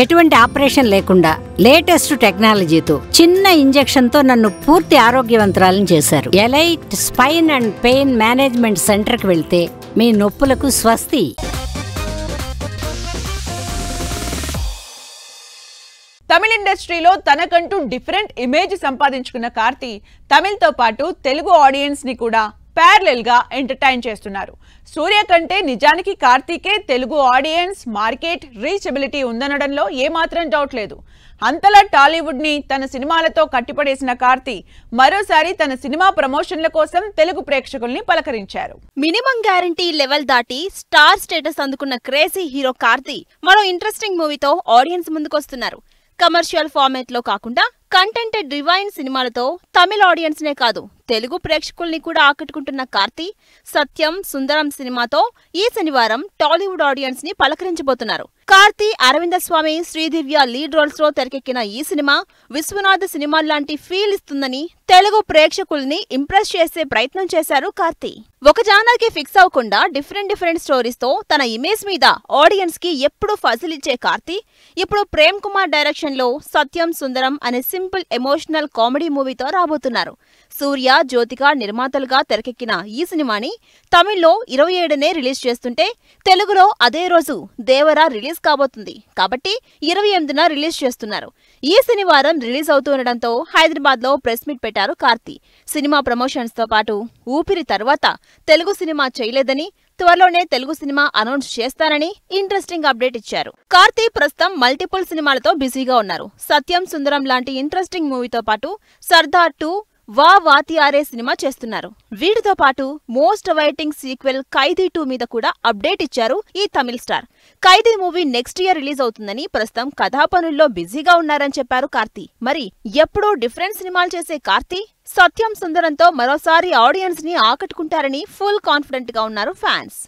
ఎటువంటి ఆపరేషన్ లేకుండా లేటెస్ట్ టెక్నాలజీతో చిన్న ఇంజెక్షన్ తో నన్ను పూర్తి ఆరోగ్యవంతురాలను చేశారు. Elite spine and pain management centre కి వెళ్తే మీ నొప్పులకు స్వస్తి. తమిళ ఇండస్ట్రీలో తనకంటూ డిఫరెంట్ ఇమేజ్ సంపాదించుకున్న కార్తీ తమిళ్తో పాటు తెలుగు ఆడియన్స్ ని కూడా ప్యారలల్ గా ఎంటర్టైన్ చేస్తున్నారు. సూర్య కంటే నిజానికి కార్తీకే తెలుగు ఆడియన్స్ మార్కెట్ రీచబిలిటీ ఉందనడంలో ఏమాత్రం డౌట్ లేదు. అంతలా టాలీవుడ్ ని తన సినిమాలతో కట్టిపడేసిన కార్తీ మరోసారి తన సినిమా ప్రమోషన్ల కోసం తెలుగు ప్రేక్షకుల్ని పలకరించారు. మినిమం గ్యారంటీ లెవెల్ దాటి స్టార్ స్టేటస్ అందుకున్న క్రేజీ హీరో కార్తీ మరో ఇంట్రెస్టింగ్ మూవీతో ఆడియన్స్ ముందుకొస్తున్నారు. కమర్షియల్ ఫార్మాట్ లో కాకుండా కంటెంటెడ్ డివైన్ సినిమాలతో తమిళ ఆడియన్స్ నే కాదు తెలుగు ప్రేక్షకుల్ని కూడా ఆకట్టుకుంటున్న కార్తీ సత్యం సుందరం సినిమాతో ఈ శనివారం టాలీవుడ్ ఆడియన్స్ ని పలకరించబోతున్నారు. కార్తీ, అరవింద స్వామి, శ్రీదివ్య లీడ్ రోల్స్ లో తెరకెక్కిన ఈ సినిమా విశ్వనాథ్ సినిమా లాంటి ఫీల్ ఇస్తుందని తెలుగు ప్రేక్షకుల్ని ఇంప్రెస్ చేసే ప్రయత్నం చేశారు కార్తీ. ఒక జానర్ కి ఫిక్స్ అవ్వకుండా డిఫరెంట్ స్టోరీస్ తో తన ఇమేజ్ మీద ఆడియన్స్ కి ఎప్పుడూ ఫజిల్ ఇచ్చే కార్తీ ఇప్పుడు ప్రేమ్ కుమార్ డైరెక్షన్ లో సత్యం సుందరం అనే సింపుల్ ఎమోషనల్ కామెడీ మూవీతో రాబోతున్నారు. సూర్య, జ్యోతిక నిర్మాతలుగా తెరకెక్కిన ఈ సినిమాని తమిళ్లో 27నే రిలీజ్ చేస్తుంటే తెలుగులో అదే రోజు దేవర రిలీజ్ కాబోతుంది. కాబట్టి 28న రిలీజ్ చేస్తున్నారు. ఈ శనివారం రిలీజ్ అవుతుండటంతో హైదరాబాద్ లో ప్రెస్ మీట్ పెట్టారు కార్తీ. సినిమా ప్రమోషన్స్ తో పాటు ఊపిరి తర్వాత తెలుగు సినిమా చేయలేదని, త్వరలోనే తెలుగు సినిమా అనౌన్స్ చేస్తానని ఇంట్రెస్టింగ్ అప్డేట్ ఇచ్చారు. కార్తీ ప్రస్తుతం మల్టిపుల్ సినిమాలతో బిజీగా ఉన్నారు. సత్యం సుందరం లాంటి ఇంట్రెస్టింగ్ మూవీతో పాటు సర్దార్ 2, వా వాతియారే సినిమా చేస్తున్నారు. వీటితో పాటు మోస్ట్ అవైటింగ్ సీక్వెల్ ఖైదీ 2 మీద కూడా అప్డేట్ ఇచ్చారు ఈ తమిళ స్టార్. ఖైదీ మూవీ నెక్స్ట్ ఇయర్ రిలీజ్ అవుతుందని, ప్రస్తుతం కథా పనుల్లో బిజీగా ఉన్నారని చెప్పారు కార్తీ. మరి ఎప్పుడూ డిఫరెంట్ సినిమాలు చేసే కార్తీ సత్యం సుందరంతో మరోసారి ఆడియన్స్ ని ఆకట్టుకుంటారని ఫుల్ కాన్ఫిడెంట్ గా ఉన్నారు ఫ్యాన్స్.